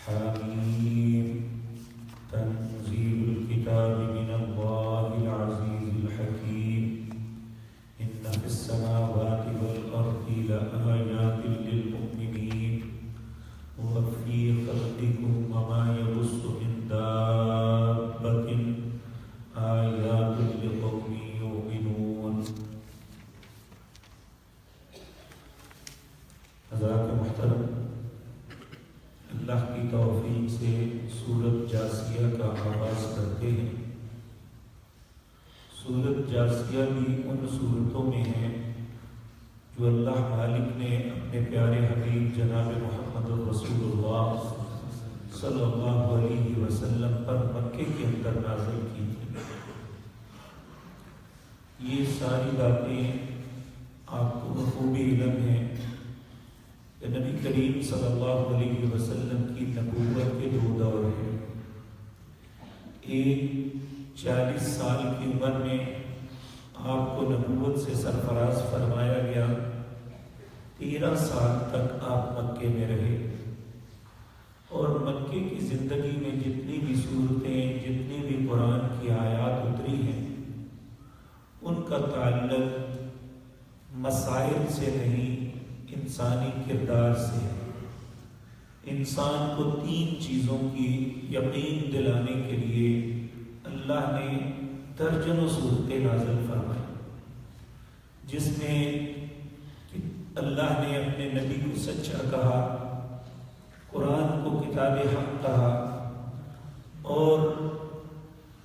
حمیم تنزیل الکتاب من اللہ العزیز الحکیم ان فی السماوات والارض لآیات للمؤمنین وفی خلقکم وما یبث من دابۃ آیات لقوم یؤمنون۔ حضرات محترم، اللہ کی توفیق سے سورۃ جاثیہ کا آغاز کرتے ہیں۔ سورۃ جاثیہ بھی ان سورتوں میں ہے جو اللہ مالک نے اپنے پیارے حبیب جناب محمد رسول اللہ صلی اللہ علیہ وسلم پر مکے کے اندر نازل کی تھی۔ یہ ساری باتیں آپ کو بخوبی علم ہیں کہ نبی کریم صلی اللہ علیہ وسلم کی نبوت کے دو دور ہیں۔ ایک 40 سال کی عمر میں آپ کو نبوت سے سرفراز فرمایا گیا، 13 سال تک آپ مکے میں رہے، اور مکے کی زندگی میں جتنی بھی صورتیں، جتنی بھی قرآن کی آیات اتری ہیں، ان کا تعلق مسائل سے نہیں، انسانی کردار سے ہے۔ انسان کو 3 چیزوں کی یقین دلانے کے لیے اللہ نے درجنوں صورتیں نازل فرمائی، جس میں اللہ نے اپنے نبی کو سچا کہا، قرآن کو کتاب حق کہا، اور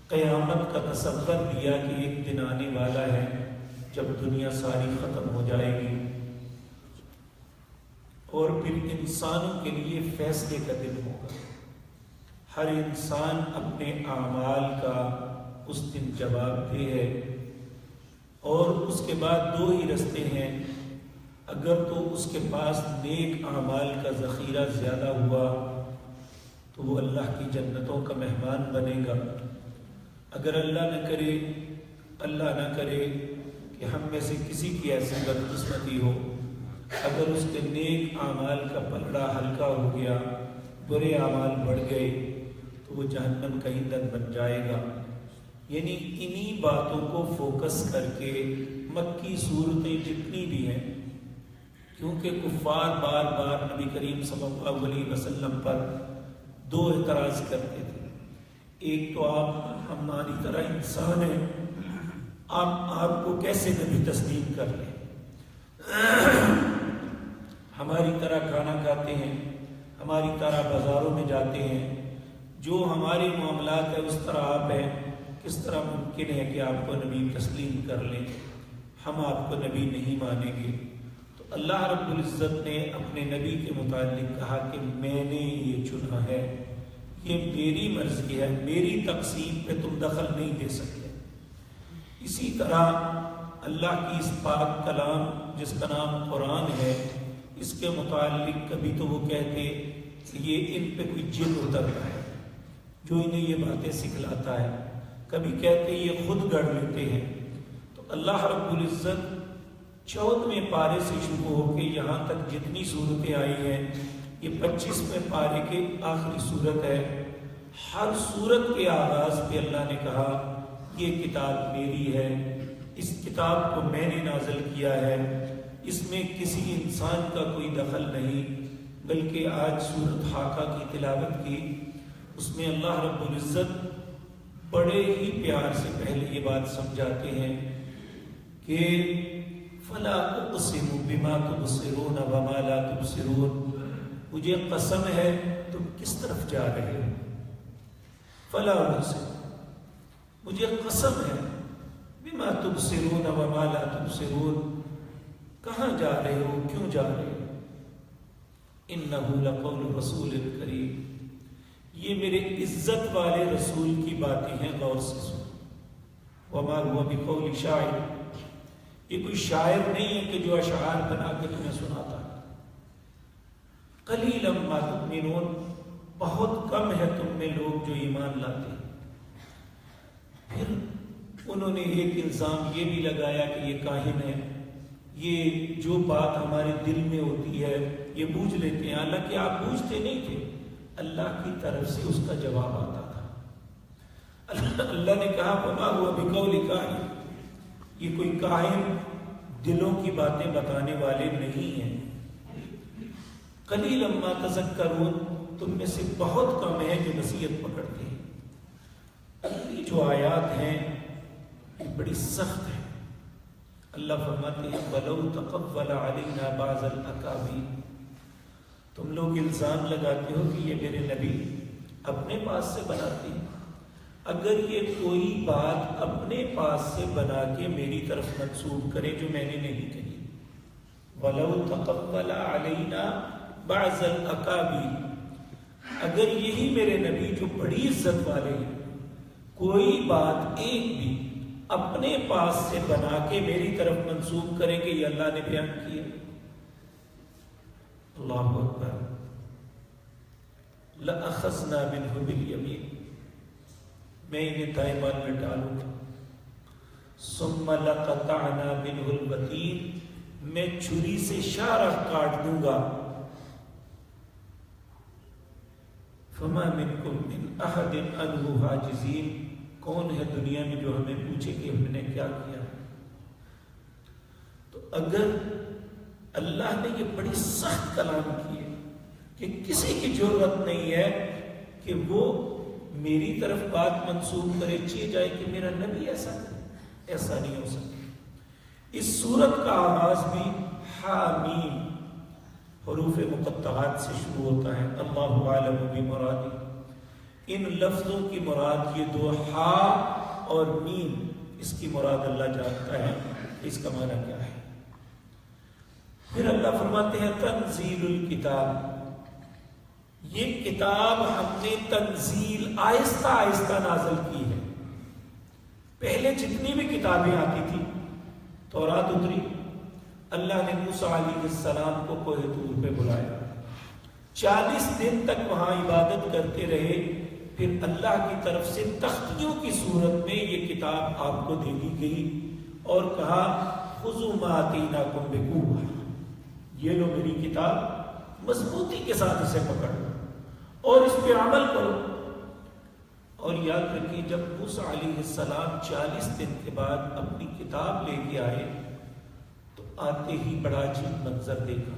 قیامت کا تصور دیا کہ ایک دن آنے والا ہے جب دنیا ساری ختم ہو جائے گی، اور پھر انسانوں کے لیے فیصلے کا دن ہوگا۔ ہر انسان اپنے اعمال کا اس دن جواب دہ ہے، اور اس کے بعد 2 ہی رستے ہیں۔ اگر تو اس کے پاس نیک اعمال کا ذخیرہ زیادہ ہوا تو وہ اللہ کی جنتوں کا مہمان بنے گا۔ اگر اللہ نہ کرے کہ ہم میں سے کسی کی ایسی بدقسمتی ہو، اگر اس کے نیک اعمال کا پلڑا ہلکا ہو گیا، برے اعمال بڑھ گئے، تو وہ جہنم کا ایندھن بن جائے گا۔ یعنی انہی باتوں کو فوکس کر کے مکی صورتیں جتنی بھی ہیں، کیونکہ کفار بار بار نبی کریم صلی اللہ علیہ وسلم پر 2 اعتراض کرتے تھے۔ ایک تو آپ ہماری طرح انسان ہیں، آپ کو کیسے نبی تسلیم کر لیں؟ ہماری طرح کھانا کھاتے ہیں، ہماری طرح بازاروں میں جاتے ہیں، جو ہمارے معاملات ہیں اس طرح آپ ہیں، کس طرح ممکن ہے کہ آپ کو نبی تسلیم کر لیں؟ ہم آپ کو نبی نہیں مانیں گے۔ تو اللہ رب العزت نے اپنے نبی کے متعلق کہا کہ میں نے یہ چنا ہے، یہ میری مرضی ہے، میری تقسیم پہ تم دخل نہیں دے سکتے۔ اسی طرح اللہ کی اس پاک کلام جس کا نام قرآن ہے، اس کے متعلق کبھی تو وہ کہتے کہ یہ ان پہ کوئی جن اترتا ہے جو انہیں یہ باتیں سکھلاتا ہے، کبھی کہتے یہ خود گڑھ لیتے ہیں۔ تو اللہ رب العزت 14ویں پارے سے شروع ہو کے یہاں تک جتنی صورتیں آئی ہیں، یہ 25ویں پارے کے آخری صورت ہے۔ ہر صورت کے آغاز پہ اللہ نے کہا یہ کتاب میری ہے، اس کتاب کو میں نے نازل کیا ہے، اس میں کسی انسان کا کوئی دخل نہیں۔ بلکہ آج سورۃ حاقہ کی تلاوت کی، اس میں اللہ رب العزت بڑے ہی پیار سے پہلے یہ بات سمجھاتے ہیں کہ فلا اقسم بما تبصرون وما لا تبصرون، مجھے قسم ہے تم کس طرف جا رہے ہو۔ فلا اقسم، مجھے قسم ہے، بما تبصرون وما لا تبصرون، کہاں جا رہے ہو، کیوں جا رہے ہو؟ انہ لقول رسول کریم، یہ میرے عزت والے رسول کی باتیں ہیں، غور سے سن۔ وما هو بقول شاعر، یہ کوئی شاعر نہیں ہے کہ جو اشعار بنا کے تمہیں سناتا ہے۔ قلیلا ما تؤمنون، بہت کم ہے تم میں لوگ جو ایمان لاتے ہیں۔ پھر انہوں نے ایک الزام یہ بھی لگایا کہ یہ کاہن ہے، یہ جو بات ہمارے دل میں ہوتی ہے یہ بوجھ لیتے ہیں، حالانکہ آپ بوجھتے نہیں تھے، اللہ کی طرف سے اس کا جواب آتا تھا۔ اللہ نے کہا وما هو بقول کاہن، یہ کوئی کاہن دلوں کی باتیں بتانے والے نہیں ہیں۔ قلیلا ما تذکرون، تم میں سے بہت کم ہے جو نصیحت پکڑتے ہیں۔ اگلی جو آیات ہیں یہ بڑی سخت ہے۔ اللہ فرماتے ہیں وَلَوْ تَقَوَّلَ عَلَيْنَا بَعْضَ الْأَقَاوِيلِ، تم لوگ الزام لگاتے ہو کہ یہ میرے نبی اپنے پاس سے بناتے ہیں۔ اگر یہ کوئی بات اپنے پاس سے بنا کے میری طرف منسوب کرے جو میں نے نہیں کہی، وَلَوْ تَقَوَّلَ عَلَيْنَا بَعْضَ الْأَقَاوِيلِ، اگر یہی میرے نبی جو بڑی عزت والے ہیں کوئی بات ایک بھی اپنے پاس سے بنا کے میری طرف منسوب کریں کہ یہ اللہ نے بیان کیا، اللہ اکبر، لَأَخَذْنَا مِنْهُ بِالْيَمِينِ، میں انہیں دائیں بان میں ڈالوں گا، ثُمَّ لَقَطَعْنَا مِنْهُ الْوَتِينَ، میں چھری سے شارہ کاٹ دوں گا، فَمَا مِنْكُمْ مِنْ أَحَدٍ عَنْهُ حَاجِزِينَ، کون ہے دنیا میں جو ہمیں پوچھے کہ ہم نے کیا کیا؟ تو اگر اللہ نے یہ بڑی سخت کلام کی ہے کہ کسی کی ضرورت نہیں ہے کہ وہ میری طرف بات منسوب کرے، چیے جائے کہ میرا نبی ایسا کرے، ایسا نہیں ہو سکتا۔ اس سورت کا آغاز بھی حامیم حروف مقطعات سے شروع ہوتا ہے، اللہ عالم بمرادہ، ان لفظوں کی مراد یہ دو ہا اور میم، اس کی مراد اللہ جانتا ہے اس کا معنی کیا ہے۔ پھر اللہ فرماتے ہیں تنزیل الکتاب، یہ کتاب ہم نے تنزیل آہستہ آہستہ نازل کی ہے۔ پہلے جتنی بھی کتابیں آتی تھی، تورات اتری، اللہ نے موسیٰ علیہ السلام کو کوہ طور پہ بلایا، 40 دن تک وہاں عبادت کرتے رہے، پھر اللہ کی طرف سے تختیوں کی صورت میں یہ کتاب آپ کو دے دی گئی اور کہا خذوا ما آتیناکم بقوۃ، یہ لو میری کتاب، مضبوطی کے ساتھ اسے پکڑ اور اس پہ عمل کرو۔ اور یاد رکھیے جب موسیٰ علیہ السلام 40 دن کے بعد اپنی کتاب لے کے آئے تو آتے ہی بڑا عجیب منظر دیکھا۔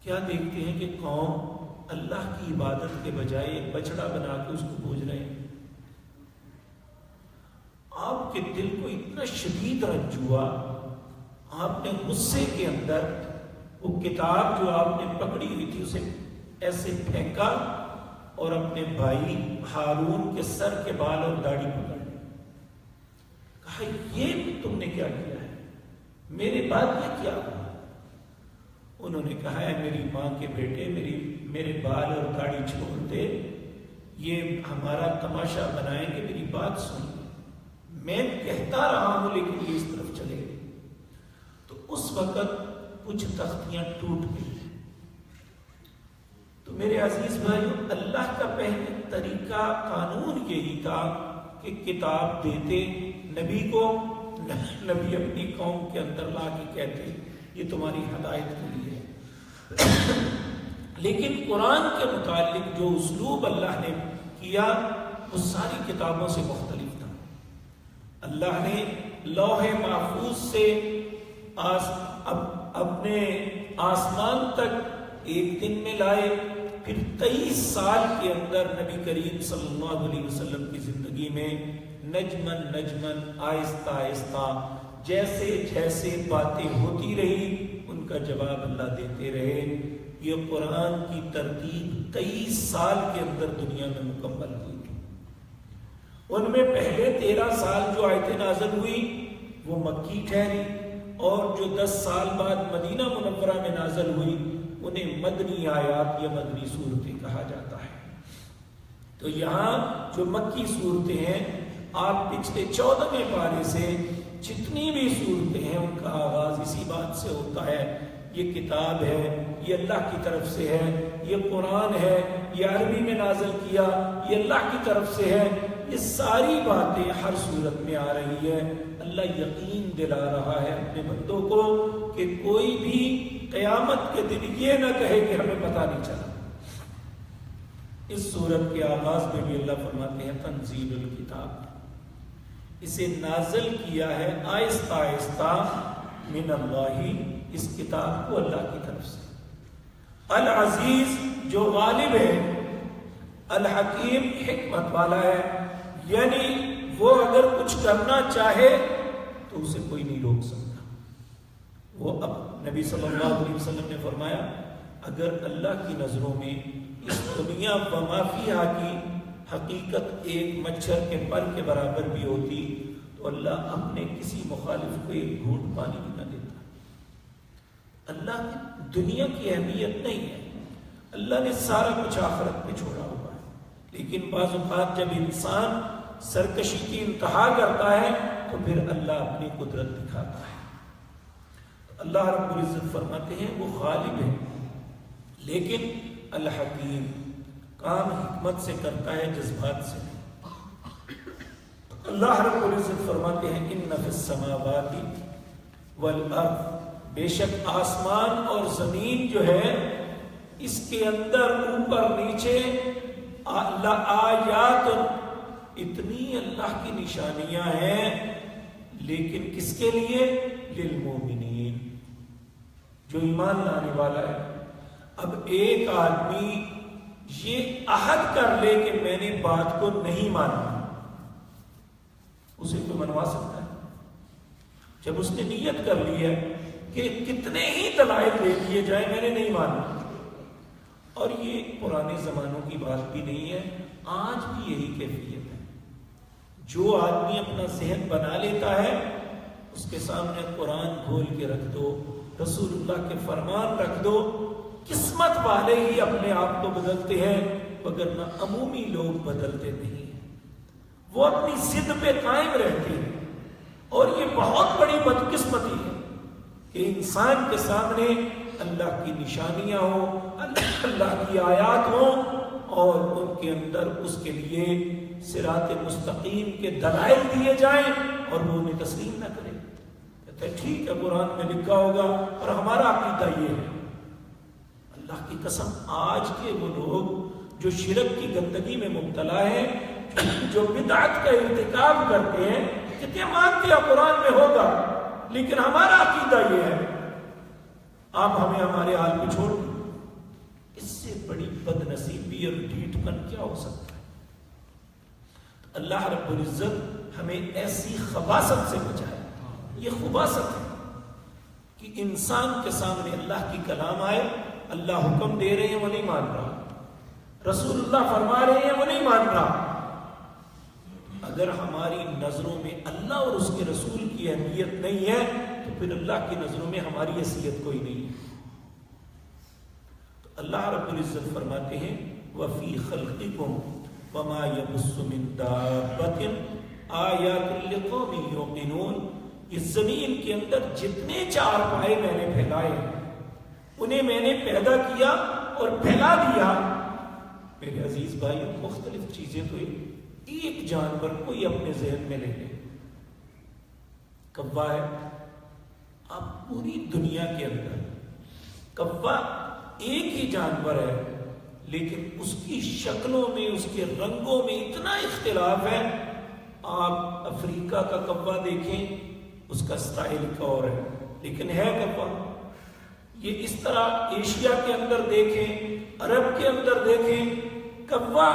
کیا دیکھتے ہیں کہ قوم اللہ کی عبادت کے بجائے ایک بچڑا بنا کے اس کو پوج رہے ہیں۔ آپ کے دل کو اتنا شدید رنج ہوا، آپ نے غصے کے اندر وہ کتاب جو آپ نے پکڑی ہوئی تھی اسے ایسے پھینکا اور اپنے بھائی ہارون کے سر کے بال اور داڑھی پکڑ لی، کہا یہ تم نے کیا کیا ہے، میرے بعد یہ کیا ہوا؟ انہوں نے کہا ہے میری ماں کے بیٹے میرے بال اور داڑھی چھوڑ دے، یہ ہمارا تماشا بنائیں کہ میری بات سن، میں کہتا رہا ہوں لیکن یہ اس طرف چلے گئے۔ تو اس وقت کچھ تختیاں ٹوٹ گئی۔ تو میرے عزیز بھائیو، اللہ کا پہلے طریقہ قانون یہی تھا کہ کتاب دیتے نبی کو، نبی اپنی قوم کے اندر لا کے کہتے یہ تمہاری ہدایت کے لیے ہے۔ لیکن قرآن کے متعلق جو اسلوب اللہ نے کیا وہ ساری کتابوں سے مختلف تھا۔ اللہ نے لوح محفوظ سے اپنے آسمان تک ایک دن میں لائے، پھر 23 سال کے اندر نبی کریم صلی اللہ علیہ وسلم کی زندگی میں نجمن نجمن آہستہ آہستہ جیسے جیسے باتیں ہوتی رہی ان کا جواب اللہ دیتے رہے۔ یہ قرآن کی ترتیب 23 سال کے اندر دنیا میں مکمل ہوئی تھی۔ ان میں پہلے 13 سال جو آیتیں نازل ہوئی وہ مکی ٹھہری، اور جو 10 سال بعد مدینہ منورہ میں نازل ہوئی انہیں مدنی آیات یا مدنی صورتیں کہا جاتا ہے۔ تو یہاں جو مکی صورتیں ہیں، آپ پچھلے 14ویں پارے سے جتنی بھی صورتیں ہیں ان کا آغاز اسی بات سے ہوتا ہے، یہ کتاب ہے، یہ اللہ کی طرف سے ہے، یہ قرآن ہے، یہ عربی میں نازل کیا، یہ اللہ کی طرف سے ہے۔ یہ ساری باتیں ہر صورت میں آ رہی ہے۔ اللہ یقین دلا رہا ہے اپنے بندوں کو کہ کوئی بھی قیامت کے دن یہ نہ کہے کہ ہمیں پتہ نہیں چلا۔ اس سورت کے آغاز میں بھی اللہ فرماتے ہیں تنزیل الکتاب، اسے نازل کیا ہے آہستہ آہستہ من اللہ، اس کتاب کو اللہ کی طرف سے، العزیز جو غالب ہے، الحکیم حکمت والا ہے، یعنی وہ اگر کچھ کرنا چاہے تو اسے کوئی نہیں روک سکتا۔ وہ اب نبی صلی اللہ علیہ وسلم نے فرمایا اگر اللہ کی نظروں میں اس دنیا و ما فیہا کی حقیقت ایک مچھر کے پر کے برابر بھی ہوتی تو اللہ اپنے کسی مخالف کو ایک گھونٹ پانی بھی نہ دیتا۔ اللہ کی دنیا کی اہمیت نہیں ہے، اللہ نے سارا کچھ آخرت پہ چھوڑا ہوا ہے، لیکن بعض اوقات جب انسان سرکشی کی انتہا کرتا ہے تو پھر اللہ اپنی قدرت دکھاتا ہے۔ اللہ رب العزت فرماتے ہیں وہ غالب ہے لیکن الحکیم، کام حکمت سے کرتا ہے، جذبات سے نہیں۔ اللہ رب العزت فرماتے ہیں ان فی السماوات والارض، بے شک آسمان اور زمین جو ہے اس کے اندر اوپر نیچے آیات، اتنی اللہ کی نشانیاں ہیں، لیکن کس کے لیے؟ للمومنین، جو ایمان لانے والا ہے۔ اب ایک آدمی یہ عہد کر لے کہ میں نے بات کو نہیں مانا، اسے کوئی منوا سکتا ہے؟ جب اس نے نیت کر لی ہے کہ کتنے ہی دلائل دے دیے جائیں میں نے نہیں مانا، اور یہ پرانے زمانوں کی بات بھی نہیں ہے، آج بھی یہی کیفیت ہے۔ جو آدمی اپنا ذہن بنا لیتا ہے اس کے سامنے قرآن کھول کے رکھ دو، رسول اللہ کے فرمان رکھ دو، قسمت والے ہی اپنے آپ کو بدلتے ہیں، وگرنہ عمومی لوگ بدلتے نہیں ہیں، وہ اپنی ضد پہ قائم رہتے ہیں۔ اور یہ بہت بڑی بدقسمتی ہے کہ انسان کے سامنے اللہ کی نشانیاں ہوں، اللہ کی آیات ہوں، اور ان کے اندر اس کے لیے صراط مستقیم کے دلائل دیے جائیں اور وہ انہیں تسلیم نہ کرے، کہتے ہیں ٹھیک ہے قرآن میں لکھا ہوگا اور ہمارا عقیدہ یہ ہے۔ اللہ کی قسم آج کے وہ لوگ جو شرک کی گندگی میں مبتلا ہیں، جو بدعت کا ارتکاب کرتے ہیں، کہتے ہیں مانتے ہیں قرآن میں ہوگا لیکن ہمارا عقیدہ یہ ہے، آپ ہمیں ہمارے حال پہ چھوڑ دیں۔ اس سے بڑی بد نصیبی اور ڈھیٹ پن کیا ہو سکتا ہے؟ اللہ رب العزت ہمیں ایسی خباثت سے بچائے۔ یہ خباثت ہے کہ انسان کے سامنے اللہ کی کلام آئے، اللہ حکم دے رہے ہیں وہ نہیں مان رہا، رسول اللہ فرما رہے ہیں وہ نہیں مان رہا۔ اگر ہماری نظروں میں اللہ اور اس کے رسول کی اہمیت نہیں ہے تو پھر اللہ کی نظروں میں ہماری حیثیت کوئی نہیں ہے۔ تو اللہ رب العزت فرماتے ہیں وَفِي خَلْقِكُمْ وَمَا يَبُثُّ مِن دَابَّةٍ آیَاتٌ لِقَوْمٍ یُوقِنُونَ، اس زمین کے اندر جتنے چار پائے میں نے پھیلائے انہیں میں نے پیدا کیا اور پھیلا دیا۔ میرے عزیز بھائیوں، مختلف چیزیں تو ایک جانور کوئی اپنے ذہن میں لے لے، کوا ہے، آپ پوری دنیا کے اندر کوا ایک ہی جانور ہے لیکن اس کی شکلوں میں، اس کے رنگوں میں اتنا اختلاف ہے۔ آپ افریقہ کا کوا دیکھیں، اس کا سٹائل کا اور ہے لیکن ہے کوا۔ یہ اس طرح ایشیا کے اندر دیکھیں، عرب کے اندر دیکھیں، کوا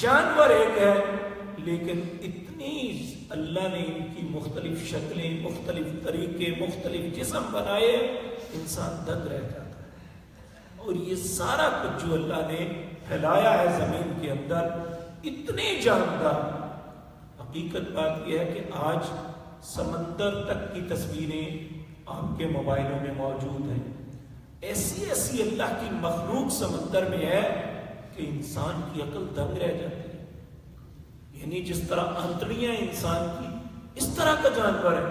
جانور ایک ہے لیکن اتنی اللہ نے ان کی مختلف شکلیں، مختلف طریقے، مختلف جسم بنائے، انسان دنگ رہ جاتا ہے۔ اور یہ سارا کچھ جو اللہ نے پھیلایا ہے زمین کے اندر، اتنے جاندار، حقیقت بات یہ ہے کہ آج سمندر تک کی تصویریں آپ کے موبائلوں میں موجود ہیں۔ ایسی ایسی اللہ کی مخلوق سمندر میں ہے کہ انسان کی عقل دنگ رہ جاتی ہے۔ یعنی جس طرح آنتڑیاں انسان کی، اس طرح کا جانور ہے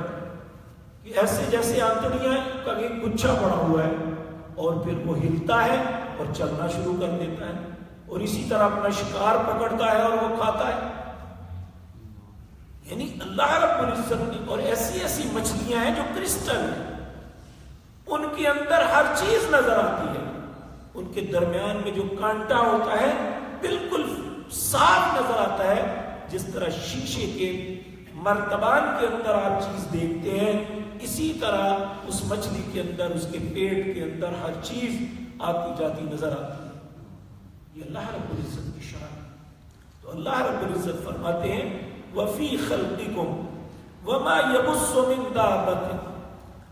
کہ ایسے جیسے آنتڑیاں کا ایک گچھا پڑا ہوا ہے اور پھر وہ ہلتا ہے اور چلنا شروع کر دیتا ہے، اور اسی طرح اپنا شکار پکڑتا ہے اور وہ کھاتا ہے۔ یعنی اللہ رب العزت نے، اور ایسی ایسی مچھلیاں ہیں جو کرسٹل ہیں، ان کے اندر ہر چیز نظر آتی ہے۔ ان کے درمیان میں جو کانٹا ہوتا ہے بالکل صاف نظر آتا ہے، جس طرح شیشے کے مرتبان کے اندر آپ چیز دیکھتے ہیں، اسی طرح اس مچھلی کے اندر، اس کے پیٹ کے اندر ہر چیز آتی جاتی نظر آتی ہے۔ یہ اللہ رب العزت کی شان ہے۔ تو اللہ رب العزت فرماتے ہیں وَفِي خَلْقِكُمْ وَمَا يَبُثُّ مِن دَابَّةٍ،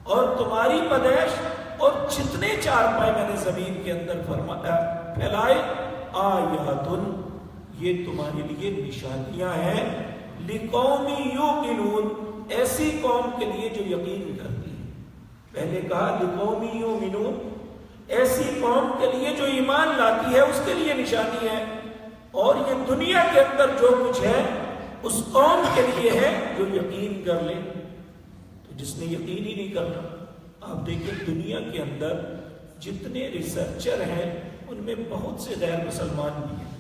اور تمہاری پیدائش اور جتنے چارپائے میں نے زمین کے اندر پھیلائے، آیاتن، یہ تمہارے لیے نشانیاں ہیں، لِقَوْمٍ يُؤْمِنُونَ، ایسی قوم کے لیے جو یقین کرتی ہے۔ پہلے کہا لِقَوْمٍ يُؤْمِنُونَ، ایسی قوم کے لیے جو ایمان لاتی ہے اس کے لیے نشانی ہے، اور یہ دنیا کے اندر جو کچھ ہے اس قوم کے لیے ہے جو یقین کر لے۔ تو جس نے یقین ہی نہیں کرنا، آپ دیکھیں دنیا کے اندر جتنے ریسرچر ہیں ان میں بہت سے غیر مسلمان بھی ہیں،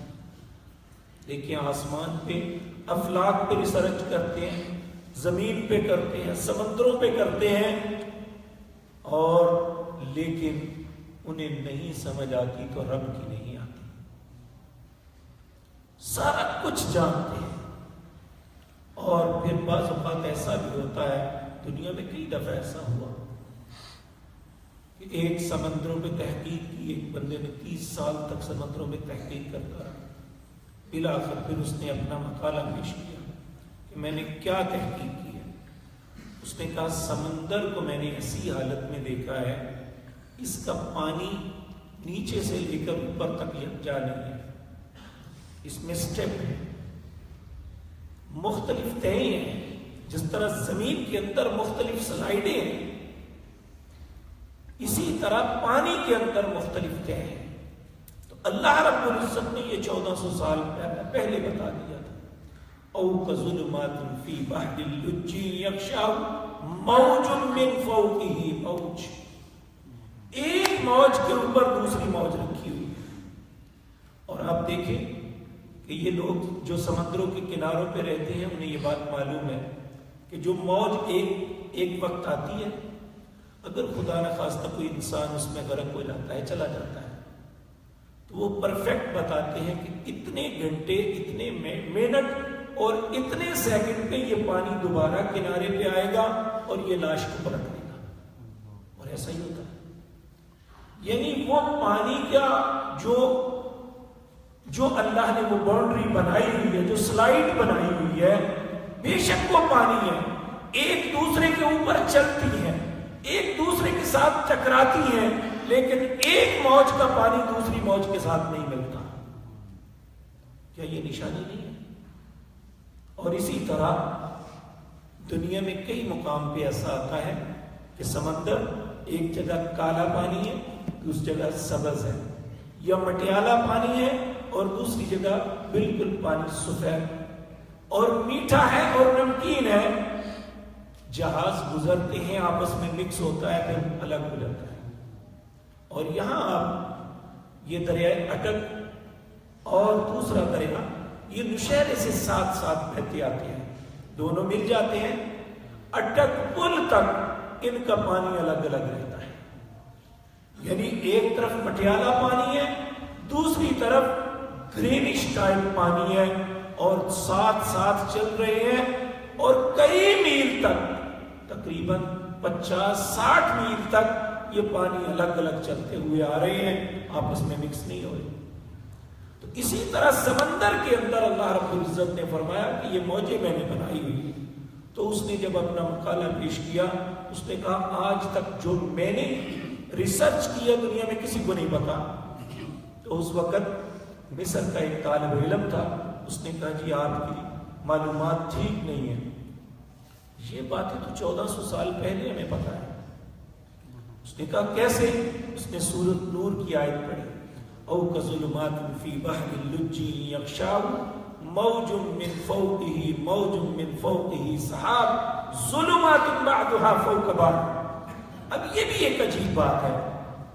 دیکھیں آسمان پہ افلاک پہ ریسرچ کرتے ہیں، زمین پہ کرتے ہیں، سمندروں پہ کرتے ہیں، اور لیکن انہیں نہیں سمجھ آتی تو رب کی نہیں آتی۔ سارا کچھ جانتے ہیں، اور پھر بعض اوقات ایسا بھی ہوتا ہے، دنیا میں کئی دفعہ ایسا ہوا کہ ایک سمندروں میں تحقیق کی، ایک بندے نے 30 سال تک سمندروں میں تحقیق کرتا رہا، بالآخر پھر اس نے اپنا مقالہ پیش کیا کہ میں نے کیا تحقیق کی ہے۔ اس نے کہا سمندر کو میں نے ایسی حالت میں دیکھا ہے، اس کا پانی نیچے سے لے کر اوپر تک یکجا نہیں ہے، اس میں سٹیپ ہے، مختلف تہیں ہیں، جس طرح زمین کے اندر مختلف سلائیڈیں ہیں، اسی طرح پانی کے اندر مختلف تہیں ہیں۔ تو اللہ رب العزت نے یہ 1400 سال پہلے بتا دیا تھا، او کظلمات فی بحر اللجی یغشاہ موج من فوقہ موج، ایک موج کے اوپر دوسری موج رکھی ہوئی ہے۔ اور آپ دیکھیں کہ یہ لوگ جو سمندروں کے کناروں پہ رہتے ہیں انہیں یہ بات معلوم ہے کہ جو موج ایک وقت آتی ہے، اگر خدا نہ خواستہ کوئی انسان اس میں غرق ہو جاتا ہے، چلا جاتا ہے، تو وہ پرفیکٹ بتاتے ہیں کہ اتنے گھنٹے، اتنے منٹ اور اتنے سیکنڈ پہ یہ پانی دوبارہ کنارے پہ آئے گا اور یہ لاش کو پلٹ دے گا، اور ایسا ہی ہوتا ہے۔ یعنی وہ پانی کا جو اللہ نے وہ باؤنڈری بنائی ہوئی ہے، جو سلائیڈ بنائی ہوئی ہے، بے شک وہ پانی ہے، ایک دوسرے کے اوپر چلتی ہیں، ایک دوسرے کے ساتھ ٹکراتی ہیں، لیکن ایک موج کا پانی دوسری موج کے ساتھ نہیں ملتا۔ کیا یہ نشانی نہیں ہے؟ اور اسی طرح دنیا میں کئی مقام پہ ایسا آتا ہے کہ سمندر ایک جگہ کالا پانی ہے، دوسری جگہ سبز ہے، یا مٹیالہ پانی ہے اور دوسری جگہ بالکل پانی سفید اور میٹھا ہے اور نمکین ہے۔ جہاز گزرتے ہیں، آپس میں مکس ہوتا ہے، پھر الگ ہو جاتا ہے۔ اور یہاں آپ یہ دریائے اٹک اور دوسرا دریا یہ نشہرے سے ساتھ ساتھ بہتے آتے ہیں، دونوں مل جاتے ہیں، اٹک پل تک ان کا پانی الگ الگ رہتا ہے۔ یعنی ایک طرف مٹیالہ پانی ہے، دوسری طرف گرینش ٹائپ پانی ہے، اور ساتھ ساتھ چل رہے ہیں، اور کئی میل تک، تقریباً 50-60 میل تک یہ پانی الگ الگ چلتے ہوئے آ رہے ہیں، آپس میں مکس نہیں ہو رہے۔ تو اسی طرح سمندر کے اندر اللہ رب العزت نے فرمایا کہ یہ موجیں میں نے بنائی ہوئی ہیں۔ تو اس نے جب اپنا مقالہ پیش کیا، اس نے کہا آج تک جو میں نے ریسرچ کیا دنیا میں کسی کو نہیں پتا۔ تو اس وقت مصر کا ایک طالب علم تھا، اس نے کہا جی آپ کی معلومات ٹھیک نہیں ہیں، یہ باتیں تو 1400 سال پہلے ہمیں پتا ہے۔ اس نے کہا کیسے؟ اس نے سورۃ نور کی آیت پڑھی، او کظلمات فی بحر اللجی یغشاہ موج من فوقہ موج من فوقہ سحاب ظلمات بعضها فوق بعض۔ اب یہ بھی ایک عجیب بات ہے،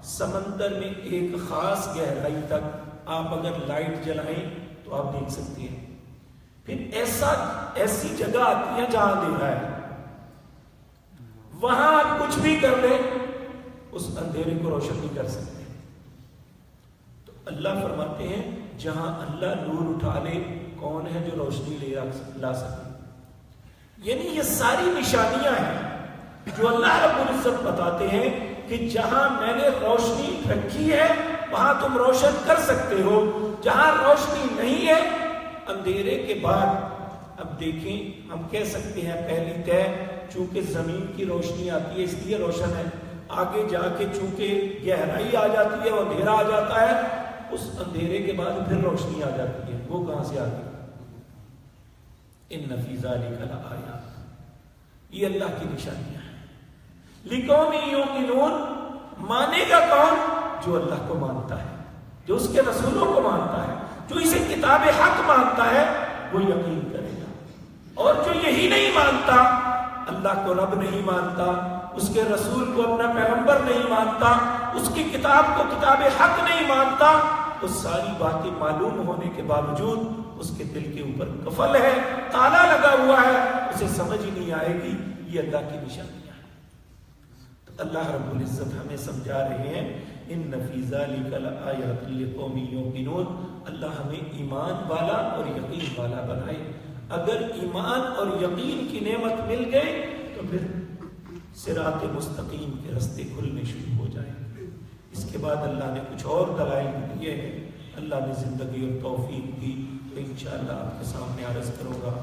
سمندر میں ایک خاص گہرائی تک آپ اگر لائٹ جلائیں تو آپ دیکھ سکتے ہیں، پھر ایسی جگہ آتی ہے جہاں اندھیرا ہے، وہاں آپ کچھ بھی کر لیں اس اندھیرے کو روشن نہیں کر سکتے۔ اللہ فرماتے ہیں جہاں اللہ نور اٹھا لے کون ہے جو روشنی لے لا سکے؟ یعنی یہ ساری نشانیاں ہیں جو اللہ رب العزت بتاتے ہیں کہ جہاں میں نے روشنی رکھی ہے وہاں تم روشن کر سکتے ہو، جہاں روشنی نہیں ہے اندھیرے کے بعد اب دیکھیں ہم کہہ سکتے ہیں پہلی طے چونکہ زمین کی روشنی آتی ہے اس لیے روشن ہے، آگے جا کے چونکہ گہرائی آ جاتی ہے وہ اندھیرا آ جاتا ہے، اس اندھیرے کے بعد پھر روشنی آ جاتی ہے، وہ کہاں سے آ گئی؟ ان فی ذلک لآیات، یہ اللہ کی نشانیاں ہیں۔ لقوم یوقنون، مانے گا کون؟ جو اللہ کو مانتا ہے، جو اس کے رسولوں کو مانتا ہے، جو اسے کتاب حق مانتا ہے وہ یقین کرے گا۔ اور جو یہی نہیں مانتا، اللہ کو رب نہیں مانتا، اس کے رسول کو اپنا پیغمبر نہیں مانتا، اس کی کتاب کو کتاب حق نہیں مانتا، وہ ساری باتیں معلوم ہونے کے باوجود اس کے دل کے اوپر قفل ہے، تالا لگا ہوا ہے، اسے سمجھ ہی نہیں آئے گی یہ اللہ کی نشانیاں ہیں۔ تو اللہ رب العزت ہمیں سمجھا رہے ہیں ان فی ذلک لآیات لقوم یوقنون، اللہ ہمیں ایمان والا اور یقین والا بنائے۔ اگر ایمان اور یقین کی نعمت مل گئے تو پھر صراط مستقیم کے رستے کھلنے شروع ہو جائیں۔ اس کے بعد اللہ نے کچھ اور دلائل بھی دیے ہیں، اللہ نے زندگی اور توفیق دی تو انشاءاللہ آپ کے سامنے عرض کروں گا۔